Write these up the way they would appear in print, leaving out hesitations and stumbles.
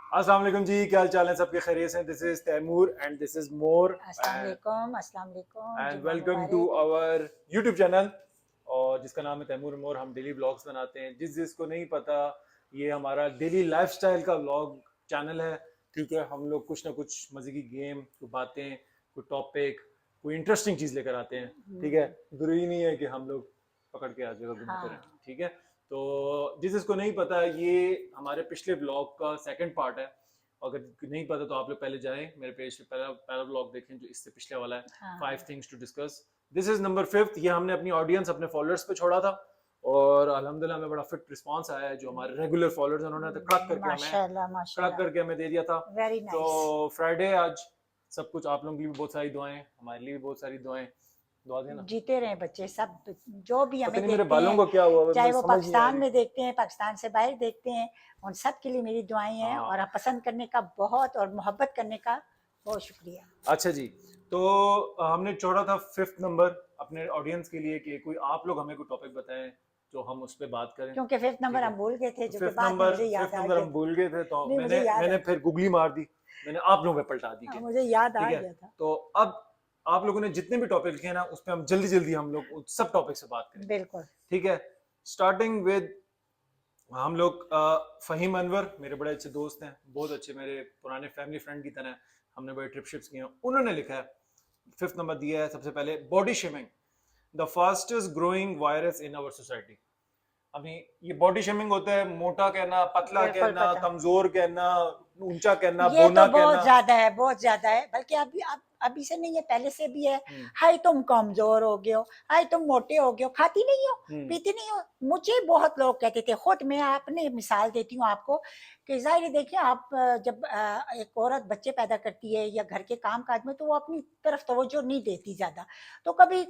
अस्सलाम वालेकुम जी, क्या हाल चाल है सबके? खैरियत से? This is Taimur and this is मोर अस्सलाम वालेकुम, एंड जुम्मा वेलकम टू मुबारक। आवर यूट्यूब चैनल और जिसका नाम है तैमूर मोर। हम डेली व्लॉग्स बनाते हैं। जिसको नहीं पता, ये हमारा डेली लाइफस्टाइल का व्लॉग चैनल है। ठीक है, हम लोग कुछ ना कुछ मजे की गेम, कोई बातें, कोई टॉपिक, कोई इंटरेस्टिंग चीज लेकर आते हैं। ठीक है, जरूरी नहीं है कि हम लोग पकड़ के आ जगह घूमते रहें। हाँ, ठीक है, तो जिसको नहीं पता, ये हमारे पिछले ब्लॉग का सेकंड पार्ट है। अगर नहीं पता तो आप लोग पहले जाएं मेरे पेज पे, पहला पहला ब्लॉग देखें जो इससे पिछले वाला है, हाँ। 5 things to discuss. This is number 5। ये हमने अपनी ऑडियंस, अपने फॉलोअर्स पे छोड़ा था और अल्हम्दुलिल्लाह हमें बड़ा फिट रिस्पांस आया है। जो हमारे रेगुलर फॉलोअर्स हैं उन्होंने तो माशाल्लाह क्रैक माशाल्लाह। करके हमें दे दिया था। वेरी तो नाइस। फ्राइडे आज, सब कुछ आप लोगों के लिए भी बहुत सारी दुआएं, हमारे लिए भी बहुत सारी दुआएं। दुआ देना। जीते रहे बच्चे सब, जो भी पता हमें नहीं मेरे देखते बालों हैं, को क्या हुआ, चाहे मुझे वो समझ नहीं आ पाकिस्तान रही। में देखते हैं, पाकिस्तान से बाहर देखते हैं, उन सब के लिए मेरी दुआएं हैं। और हाँ, आप पसंद करने का बहुत और मोहब्बत करने का बहुत शुक्रिया। अच्छा जी। तो हमने छोड़ा था 5th नंबर अपने ऑडियंस के लिए कि कोई आप लोग हमें कोई टॉपिक बताएं जो हम उस पर बात करें। क्योंकि फिफ्थ ठीक नंबर है, हम भूल गए थे, तो जो कि फिफ्थ बाद में नंबर मुझे याद फिफ्थ आ नंबर गया हम था। भूल गए थे, तो नहीं, मुझे मैंने याद आ मैंने गया। फिर गुगली मार दी। मैंने आप लोगों पे पलटा दी हाँ, कि मुझे याद ठीक आ है। गया था। तो अब आप लोगों ने जितने भी टॉपिक लिखे हैं ना, उस पर हम जल्दी जल्दी हम लोग उस सब टॉपिक से बात करेंगे। बिल्कुल। ठीक है, स्टार्टिंग विद हम लोग फ़हीम अनवर मेरे बड़े अच्छे दोस्त हैं, बहुत अच्छे, मेरे पुराने फैमिली फ्रेंड की तरह। हमने बड़े ट्रिप शिप्स किए हैं। उन्होंने लिखा है, 5th नंबर दिया है सबसे पहले, body shaming the fastest growing virus in our society. अभी ये बॉडी शेमिंग होता है, मोटा कहना, पतला बिल्कुल कहना, पता। कमजोर कहना, ऊंचा कहना, ये तो बोना बहुत कहना। ज्यादा है, बहुत ज्यादा है। बल्कि अभी से नहीं है, पहले से भी है। हम्म, हाय तुम कमजोर हो गए हो, हाय तुम मोटे हो गए हो, खाती नहीं हो, हम्म, पीती नहीं हो। मुझे बहुत लोग कहते थे, खुद मैं अपनी मिसाल देती हूँ आपको, कि जाहिर है, देखिए आप जब एक औरत बच्चे पैदा करती है या घर के काम काज में, तो वो अपनी तरफ तवज्जो नहीं देती ज्यादा। तो कभी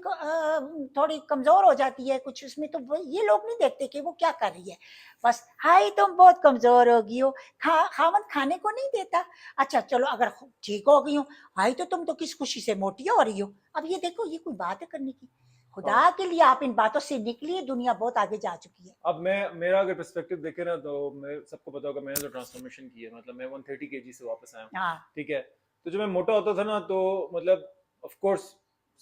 थोड़ी कमजोर हो जाती है कुछ उसमें, तो ये लोग नहीं देखते कि वो क्या कर रही है। बस हाय तुम बहुत कमजोर हो गई हो, खावन खाने को नहीं देता। अच्छा चलो, अगर ठीक हो गई हूँ, आई तो तुम तो किस खुशी से मोटी हो रही हो। अब ये देखो, ये कोई बात है करने की? हाँ। खुदा के लिए आप इन बातों से निकलिए, दुनिया बहुत आगे जा चुकी है। अब मैं, मेरा अगर पर्सपेक्टिव देखे ना, तो मैं, सबको पता होगा मैंने तो ट्रांसफॉर्मेशन की है। मतलब मैं 130 केजी से वापस आया हूँ। हाँ, ठीक है, तो जब मैं मोटा होता था ना, तो मतलब ऑफ कोर्स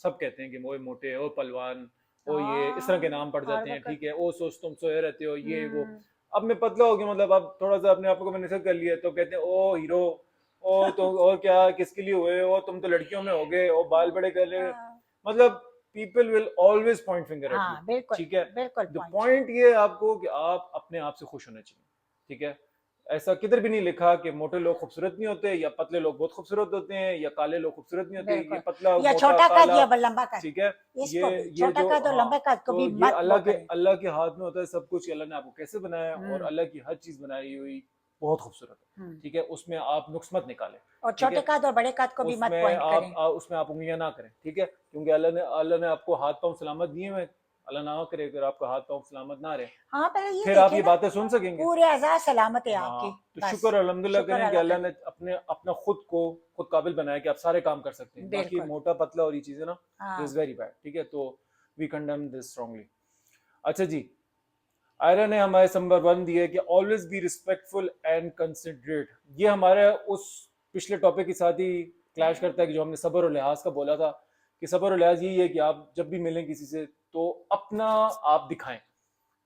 सब कहते हैं कि वो मोटे, ओ पलवान, ओ ये इस तरह के हाँ। नाम पड़ और जाते हैं। वक्त। ठीक है, ओ सोच तुम सोए रहते हो, ये वो। हम्म। अब मैं पतला हो गया, मतलब अब थोड़ा सा अपने आप को मैंने सब कर लिया, तो कहते हैं ओ हीरो, ओ तो और क्या, किसके लिए हुए हो तुम, तो लड़कियों में हो गए, ओ बाल बड़े कर ले। हाँ, मतलब people will always point finger at you. हाँ, बिल्कुल। ठीक है, बिल्कुल द पॉइंट। पॉइंट ये है आपको कि आप अपने आप से खुश होने चाहिए। ठीक है, ऐसा किधर भी नहीं लिखा कि मोटे लोग खूबसूरत नहीं होते या पतले लोग बहुत खूबसूरत होते हैं या काले लोग खूबसूरत नहीं होते, ये बिल्कुल। पतला या मोटा छोटा कद काला। या लंबा कद, ठीक है, ये इसको भी ये छोटा जो, कद और हाँ, लंबा कद को तो भी ये मत वो करें। अल्लाह के हाथ में होता है सब कुछ। अल्लाह ने आपको कैसे बनाया है, और हम्म। अल्लाह की हर चीज बनाई हुई बहुत खूबसूरत है। हम्म। ठीक है, उसमें आप नुक्स मत निकालें। और ठीक छोटे है, कद और बड़े कद को भी मत पॉइंट करें। उसमें आप उंगलियां ना करें। ठीक है, क्योंकि अल्लाह ने आपको हाथ पांव सलामत दिए हुए हैं। अल्लाह ना करे अगर आपका हाथ पांव सलामत ना रहे, हाँ, पहले ये फिर आप देखे ये ना, बातें सुन सकेंगे। पूरे आजाद सलामत है आपके। हाँ, तो बस शुक्र अल्हम्दुलिल्लाह शुक्र करें कि अल्लाह का। अल्लाह ने अपना खुद काबिल बनाया कि आप सारे काम कर सकते हैं। बाकी बिल्कुल। मोटा पतला और ये चीजें ना, दिस इज हाँ। Very bad. ठीक है, तो वी कंडेम दिस स्ट्रांगली। अच्छा जी, आयरन ने हमारे नंबर 1 दिया है कि always be respectful and considerate. ये हमारे उस पिछले टॉपिक के साथ ही क्लैश करता है कि जो हमने सब्र और लिहाज का बोला था, कि सब्र और लिहाज यही है कि आप जब भी मिलें किसी से, तो अपना आप दिखाएं।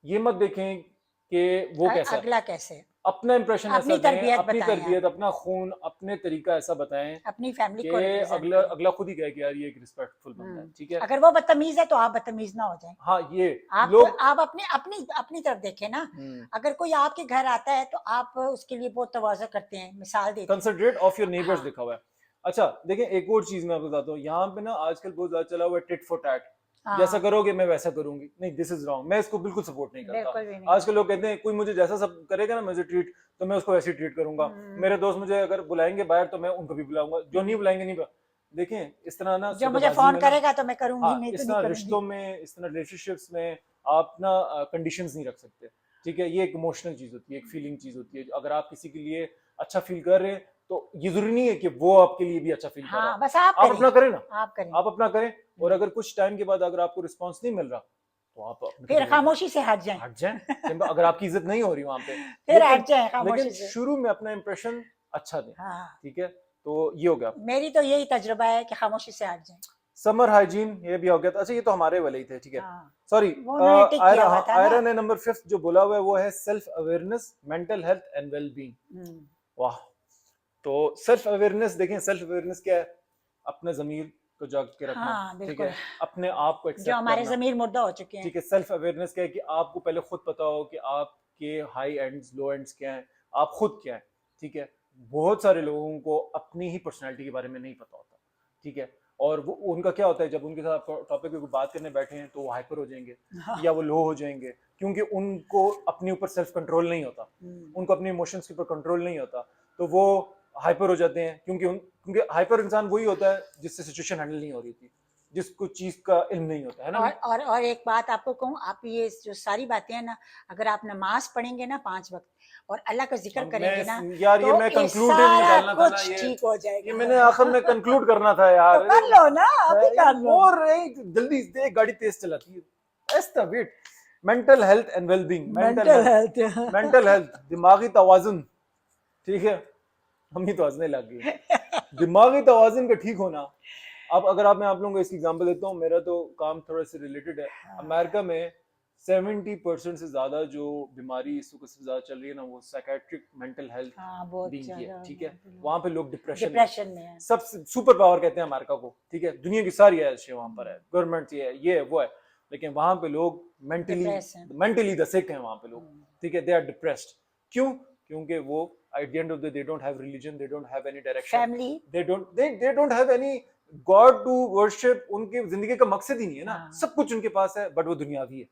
ये मत देखें कि वो कैसा है, अगला कैसे, अपना इंप्रेशन ऐसा अपनी दें, तरबियत अपनी बताएं आप, तरबियत, अपना खून, अपने तरीका ऐसा बताएं अपनी फैमिली कि को रिप्रेजेंट अगला करें। अगला खुद ही कहे कि यार ये एक रिस्पेक्टफुल बंदा है। ठीक है, अगर वो बदतमीज है तो आप बदतमीज ना हो जाएं। हाँ ये आप लोग। आप अपनी अपनी अपनी तरफ देखें ना। अगर कोई आपके घर आता है तो आप उसके लिए बहुत तवाज़ा करते हैं, मिसाल देते हैं। कंसिडरेट ऑफ योर नेबर्स हाँ, लिखा हुआ है। अच्छा देखिए, एक और चीज मैं आपको बताता हूँ, यहाँ पे ना आजकल बहुत ज्यादा चला हुआ है टिट फॉर टैट। जैसा हाँ, करोगे मैं वैसा करूंगी। नहीं, दिस इज रॉन्ग, मैं इसको बिल्कुल सपोर्ट नहीं करता। बिल्कुल भी नहीं। आजकल लोग कहते हैं कोई मुझे जैसा सब करेगा ना मुझे ट्रीट, तो मैं उसको वैसे ट्रीट करूंगा। हम्म। मेरे दोस्त मुझे अगर बुलाएंगे बाहर तो मैं उनको भी बुलाऊंगा, जो नहीं बुलाएंगे नहीं देखें, इस तरह ना जो मुझे सौदेबाजी फोन में ना, करेगा तो मैं करूंगी, हाँ, नहीं तो इस नहीं तरह करूंगी। रिश्तों में, इस तरह रिलेशनशिप्स में आप ना कंडीशंस नहीं रख सकते। ठीक है, ये एक इमोशनल चीज होती है, एक फीलिंग चीज होती है। अगर आप किसी के लिए अच्छा फील कर रहे हैं, तो ये जरूरी नहीं है कि वो आपके लिए भी अच्छा फील कर रहा हाँ, हो। बस आप आप करें। अपना करें ना, आप करें। आप अपना करें। और अगर कुछ टाइम के बाद अगर आपको रिस्पॉन्स नहीं मिल रहा, तो आप अपनी फिर जगह खामोशी से हट जाएं। हट जाएं। सिंपल, अगर आपकी इज्जत नहीं हो रही वहां पे। फिर लेकिन हट जाएं लेकिन खामोशी से। शुरू में अपना इंप्रेशन अच्छा दें, हाँ, ठीक है। तो ये हो गया। मेरी तो यही तजुर्बा है कि खामोशी से हट जाएं। समर हाइजीन ये भी हो गया था। अच्छा ये तो हमारे वाले ही थे, ठीक है। हाँ, सॉरी, वो उन्होंने टिक किया आयरा, हुआ हाँ, था ना। आयरा ने नंबर 5 जो बोला हुआ है वो है self awareness, mental health and well being. Hmm, वाह। तो सेल्फ अवेयरनेस देखें, सेल्फ अवेयरनेस क्या है? अपने ज़मीर को जाग के रखना, हाँ, ठीक बिल्कुल। है, अपने आप को जो एक्सेप्ट हमारे करना, ज़मीर मुर्दा हो चुके हैं। ठीक है। सेल्फ अवेयरनेस क्या है कि आपको पहले खुद पता हो कि आपके हाई एंड्स लो एंड्स क्या हैं, आप खुद क्या है, ठीक है। बहुत सारे लोगों को अपनी ही पर्सनैलिटी के बारे में नहीं पता होता, ठीक है। और वो उनका क्या होता है, जब उनके साथ टॉपिक पे कोई बात करने बैठे हैं तो वो हाइपर हो जाएंगे हाँ, या वो लो हो जाएंगे, क्योंकि उनको अपने ऊपर सेल्फ कंट्रोल नहीं होता, हम्म, उनको अपने इमोशंस के ऊपर कंट्रोल नहीं होता, तो वो हाइपर हो जाते हैं। क्योंकि हाइपर इंसान वही होता है जिससे सिचुएशन हैंडल नहीं हो रही थी, जिसको चीज का इल्म नहीं होता है ना। और एक बात आपको कहूँ, आप ये जो सारी बातें हैं ना, अगर आप नमाज पढ़ेंगे ना 5 वक्त और अल्लाह का जिक्र करेंगे ना, यार ये तो मैं ये कंक्लूजन सारा निकालना था ना, कुछ ठीक हो ये मैंने जाएगा। आखिर में कंक्लूड करना था तो यार। कर लो ना, अभी यार कर लो। और जल्दी से गाड़ी तेज चलाती है, ऐसा weight. Mental health and wellbeing, mental health. Mental health, दिमागी तवाजुन, ठीक है। हम ही तो हंसने लग गए। दिमागी तवाजुन का ठीक होना। अब अगर मैं आप लोगों को इसकी एग्जांपल देता हूँ, मेरा तो काम थोड़ा से रिलेटेड है। अमेरिका में 70% से ज्यादा जो बीमारी इस वक्त सबसे ज्यादा चल रही है ना, वो साइकेट्रिक मेंटल हेल्थ हाँ, बहुत बीइंग की है, ज्यादा ठीक है। लोग वहां पे लोग डिप्रेशन में, डिप्रेशन में है। सब सुपर पावर कहते हैं अमेरिका को, ठीक है। दुनिया की सारी ऐसे वहां पर है, गवर्नमेंट ये है वो है, लेकिन वहां पे लोग mentally depression. Mentally the sick हैं वहां पे लोग, ठीक है। They are depressed. क्यों? क्योंकि वो at the end of the they don't have religion, they don't have any direction, family. They don't have any god to worship. उनकी जिंदगी का मकसद ही नहीं है ना। हाँ, सब कुछ उनके पास है बट वो दुनियावी है,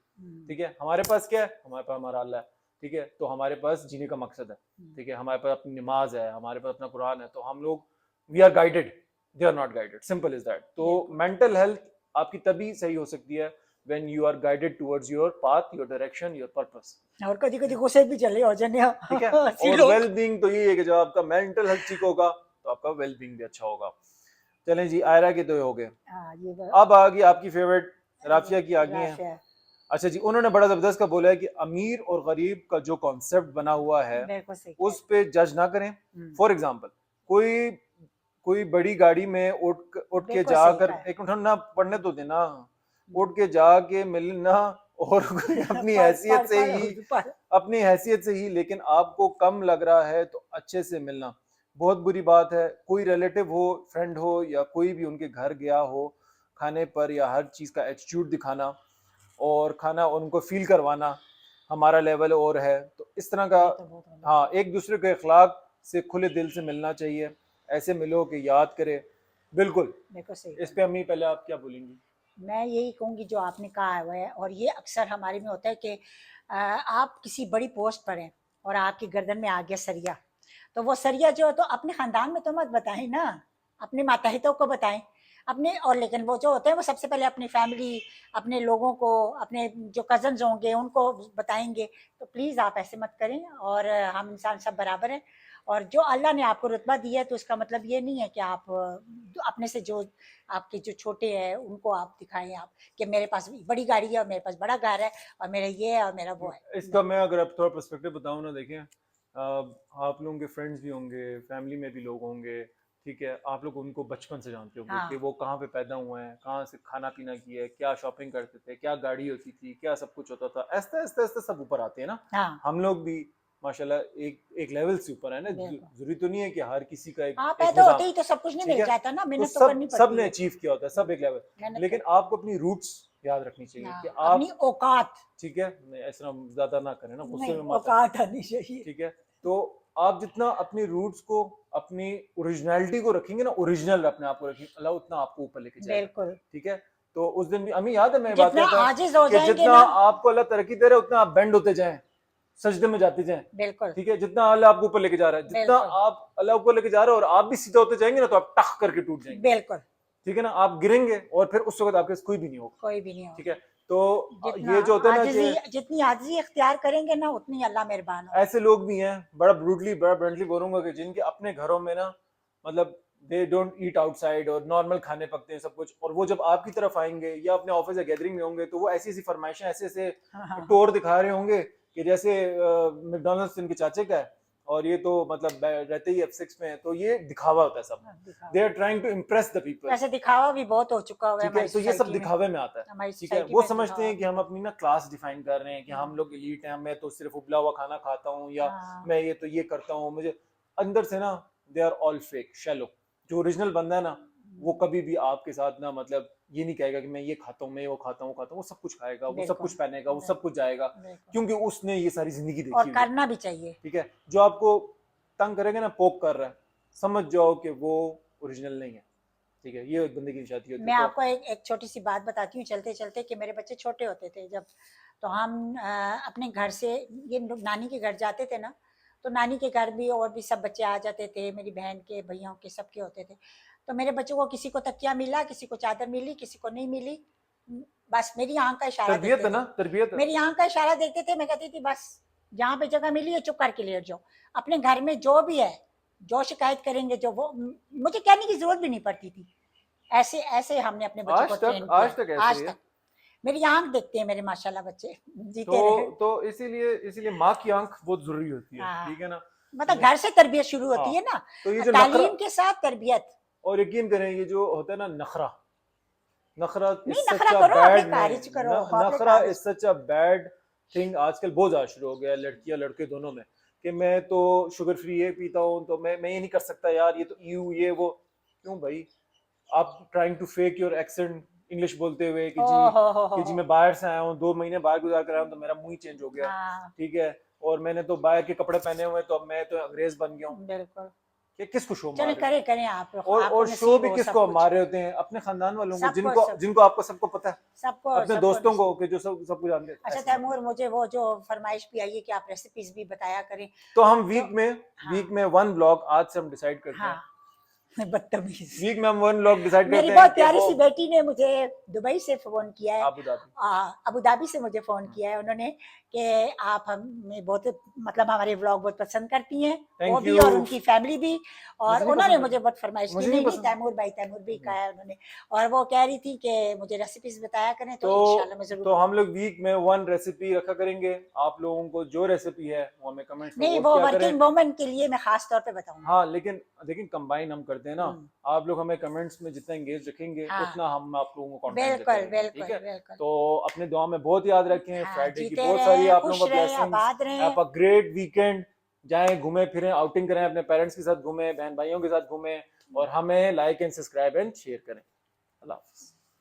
ठीक है। हमारे पास क्या है? हमारे पास हमारा अल्लाह है, ठीक है। तो हमारे पास जीने का मकसद है, ठीक है। हमारे पास अपनी नमाज है, हमारे पास अपना कुरान है, तो हम लोग we are guided, they are not guided, simple is that. तो मेंटल हेल्थ आपकी तभी सही हो सकती है when you are guided towards your path, your direction, your purpose, और कभी कभी गुस्से भी चले हो जाने। ठीक है। ऐसी और लोग। वेल बीइंग तो ये है कि जब आपका मेंटल हेल्थ ठीक होगा तो आपका वेल बीइंग भी अच्छा होगा। चलें जी, आयरा के तो हो गए। हाँ, ये अब आ गई आपकी फेवरेट राफिया की, आ गई है। राफिया। अच्छा जी, उन्होंने बड़ा जबरदस्त का बोला है कि अमीर और गरीब का जो कॉन्सेप्ट बना हुआ है बिल्कुल सही उस पे जज ना करें। कहा। फॉर एग्जाम्पल, कोई कोई बड़ी गाड़ी में उठ के बिल्कुल सही जाकर, कहा। एक मिनट ना पढ़ने तो देना, उठ के जाके मिलना, और कोई अपनी हैसियत से ही, पर अपनी हैसियत से ही, लेकिन आपको कम लग रहा है तो अच्छे से मिलना बहुत बुरी बात है। कोई रिलेटिव हो, फ्रेंड हो, या कोई भी उनके घर गया हो खाने पर, या हर चीज़ का एटीट्यूड दिखाना और खाना उनको फील करवाना हमारा लेवल और है, तो इस तरह का। ये तो बहुत गलत हाँ, एक दूसरे के अखलाक से खुले दिल से मिलना चाहिए, ऐसे मिलो कि याद करे। बिल्कुल। है। बिल्कुल सही इस कहा। पे अम्मी पहले आप क्या बोलेंगी? मैं यही कहूँगी जो आपने कहा हुआ है, और ये अक्सर हमारे में होता है कि आप किसी बड़ी पोस्ट पर हैं और आपकी गर्दन में आ गया सरिया, तो वो सरिया जो है तो अपने खानदान में तो मत बताएं ना, अपने माताहितों को बताएं अपने। और लेकिन वो जो होते हैं वो सबसे पहले अपनी फैमिली, अपने लोगों को, अपने जो कजन्स होंगे उनको बताएंगे। तो प्लीज़ आप ऐसे मत करें। और हम इंसान सब बराबर हैं, और जो अल्लाह ने आपको रुतबा दिया है तो उसका मतलब ये नहीं है कि आप अपने से जो आपके जो छोटे हैं उनको आप दिखाएं आप कि मेरे पास बड़ी गाड़ी है और मेरे पास बड़ा घर है और मेरा ये है और मेरा वो है। इसका मैं अगर आप थोड़ा पर्सपेक्टिव बताऊं ना, देखें, आप लोगों के फ्रेंड्स भी होंगे, फैमिली में भी लोग होंगे, ठीक है। आप लोग उनको बचपन से जानते होंगे कि हाँ, वो कहाँ पे पैदा हुए हैं, कहाँ से खाना पीना किया है, क्या शॉपिंग करते थे, क्या गाड़ी होती थी, क्या सब कुछ होता था। ऐसे ऐसे ऐसे सब ऊपर आते हैं ना। हाँ, हम लोग भी माशाल्लाह एक लेवल से ऊपर है ना। बिल्कुल। जरूरी तो नहीं है कि हर किसी का एक हाँ, एक पैदा होते निज़ाम, ही तो सब कुछ नहीं ठीक मिल है। जाता ना, तो मेहनत तो सब करनी सब पड़ती ने है। अचीव किया होता है, सब एक लेवल, मेहनत लेकिन करनी। आपको अपनी रूट्स याद रखनी चाहिए कि हाँ, अपनी आप, औकात। ठीक है, नहीं ऐसा ज्यादा ना करें ना, गुस्से नहीं, में मत आए, औकात आनी चाहिए। ठीक है। तो आप जितना अपनी रूट्स को, अपनी ओरिजिनलिटी को रखेंगे ना, ओरिजिनल अपने आप को रखेंगे, अल्लाह उतना आपको ऊपर लेके जाएगा, बिल्कुल। ठीक है। तो उस दिन भी हमें याद है, मैं बात जितना कहता आजिज हो कि जाएंगे जितना ना। आपको अल्लाह तरक्की दे रहा है उतना आप बेंड होते जाएं, सजदे में जाते जाएं, बिल्कुल। ठीक है। जितना अल्लाह आपको ऊपर लेके जा रहा है, जितना बिल्कुल। आप अल्लाह ऊपर लेके जा रहे हो और आप भी सीधा होते जाएंगे ना, तो आप टक करके टूट जाएंगे, बिल्कुल। ठीक है ना। आप गिरेंगे और फिर उस वक्त आपके कोई भी नहीं होगा, कोई भी नहीं ठीक होगा। है। तो जितना ये जो होता है ना कि आजिजी, जितनी आजिजी इख्तियार करेंगे ना उतनी अल्लाह मेहरबान होगा। ऐसे लोग भी हैं, बड़ा ब्रूटली, बड़ा ब्लंटली बोलूंगा, कि जिनके अपने घरों में ना, मतलब दे डोंट ईट आउटसाइड और नॉर्मल खाने पकते हैं सब कुछ, और वो जब आपकी तरफ आएंगे या अपने ऑफिस या गैदरिंग में होंगे तो वो ऐसी ऐसी फरमाइशें, ऐसे ऐसे हाँ, हाँ, हाँ। टोर दिखा रहे होंगे कि जैसे मैकडोनल्ड्स इनके चाचे का है और ये तो मतलब रहते ही F6 में है, तो ये दिखावा होता है सब। दिखावा। They are trying to impress the people, वैसे दिखावा भी बहुत हो चुका हुआ है ठीक है। हमारी तो ये सब सोसाइटी में, दिखावे में आता है, हमारी ठीक है। सोसाइटी वो में समझते दिखावा हैं कि भी हम बहुत। अपनी ना क्लास डिफाइन कर रहे हैं कि हम हम्म, लोग एलीट हैं, मैं तो सिर्फ उबला हुआ खाना खाता हूँ, या हाँ मैं ये तो ये करता हूँ, मुझे अंदर से ना they are all fake shallow. जो ओरिजिनल बंदा है ना वो कभी भी आपके साथ ना मतलब ये नहीं कहेगा कि मैं ये खाता हूँ, मैं वो खाता हूँ, वो खाता हूँ। वो सब कुछ खाएगा, वो सब बिल्कुल कुछ पहनेगा, वो सब बिल्कुल कुछ जाएगा, बिल्कुल। क्योंकि उसने ये सारी जिंदगी और देखी हुई है, करना भी चाहिए। ठीक है। जो आपको तंग करेगा ना, पोक कर रहा है, समझ जाओ कि वो ओरिजिनल नहीं है, ठीक है। ये एक बंदे की निशानी होती मैं है। तो आपको एक छोटी सी बात बताती हूँ चलते चलते, कि मेरे बच्चे छोटे होते थे जब, तो हम अपने घर से ये नानी के घर जाते थे ना, तो नानी के घर भी और भी सब बच्चे आ जाते थे, मेरी बहन के, भैया के, सबके होते थे। तो मेरे बच्चों को किसी को तकिया मिला, किसी को चादर मिली, किसी को नहीं मिली, बस मेरी आंख का इशारा तरबियत देखते है ना, थे, तरबियत है। मेरी आंख का इशारा देखते थे। मैं कहती थी बस जहाँ पे जगह मिली है चुप करके लेट जाओ। अपने घर में जो भी है, जो शिकायत करेंगे, जो वो मुझे कहने की जरूरत भी नहीं पड़ती थी। ऐसे ऐसे हमने अपने बच्चों को ट्रेन किया आज है, तक ऐसे ही आज है। तक। मेरी आंख देखते हैं मेरे माशाल्लाह बच्चे, तो जीते रहे। तो इसीलिए इसीलिए माँ की आंख बहुत जरूरी होती है, हाँ, ठीक है ना। मतलब घर से तरबियत शुरू हाँ, होती है ना, तो ये जो नखरा, तालीम के साथ तरबियत। और यकीन करें ये जो होता है ना नखरा, नखरा इज नहीं, सच नखरा अ करो, अपने बैड कारज नहीं, करो, अपने नखरा इज कारज। सच अ बैड थिंग। आजकल बहुत ज्यादा शुरू हो गया है लड़कियां लड़के दोनों में, कि मैं तो शुगर फ्री ये पीता हूँ, तो मैं ये नहीं कर सकता यार, ये तो यू ये वो। क्यों भाई, आप trying to fake your accent English बोलते हुए ओ कि जी हो। मैं बाहर से आया हूँ, 2 महीने बाहर गुजार कर आया हूँ, तो मेरा मुंह ही चेंज हो गया, हाँ ठीक है। और मैंने तो बाहर के कपड़े पहने हुए, तो अब मैं तो अंग्रेज बन गया हूँ। बिल्कुल। कि किसको शो चलें, मार रहे हैं? करें करें, आप आपको और शो नसीब भी हो सब किसको आप कुछ। मार रहे होते हैं? अपने खानदान वालों को, सबको जिनको सब, जिनको आपको सबको पता है, सबको अपने सबको दोस्तों को नसीब। कि जो सब कुछ जानते हैं। अच्छा ऐसे मत करो। तैमूर, मुझे वो जो फरमाइश भी आई है कि आप रेसिपीज भी बताया करें। तो हम तो हाँ वीक में 1 ब्लॉग आज से हम डिसाइड करते हाँ, हैं, बदतमीज। वीक में हम 1 ब्लॉग डिसाइड मेरी करते हैं बहुत कि प्यारी वो सी बेटी ने मुझे दुबई से फोन किया है, आबू धाबी। अबू धाबी से मुझे फोन किया है उन्होंने, कि आप हमें बहुत, मतलब हमारे व्लॉग बहुत पसंद करती हैं, वो थैंक भी यू। और उनकी फैमिली भी। और मुझे नहीं उन्होंने पसंद मुझे करते, बहुत फरमाइश की, मुझे नहीं नहीं नहीं, पसंद। तैमूर भी कहा है उन्होंने। और वो कह रही थी कि मुझे रेसिपीज बताया करें, तो इंशाल्लाह मैं जरूर तो हम बताऊंगी। लोग वीक में 1 रेसिपी रखा करेंगे। आप लोगों को जो रेसिपी है वो हमें कमेंट्स में नहीं, वोट वो किया करें। वर्किंग वुमन के लिए मैं खास तौर पे बताऊंगी। हाँ, लेकिन लेकिन कंबाइन हम करते हैं ना। हम्म, आप लोग हमें कमेंट्स में जितना एंगेज रखेंगे हाँ, उतना हम आप लोगों को कंटेंट देते बिल्कुल रहेंगे, ठीक बिल्कुल है। बिल्कुल। तो अपने दुआ में बहुत याद रखें, हाँ, फ्राइडे की जीते बहुत सारी रहें, आप लोगों खुश को रहें, ब्लेसिंग्स। आबाद रहें। Have a great weekend. जाएं, घूमें फिरें, आउटिंग करें, अपने पेरेंट्स के साथ घूमें, बहन भाइयों के साथ घूमें, और हमें like and subscribe and share करें। अल्लाह हाफिज़।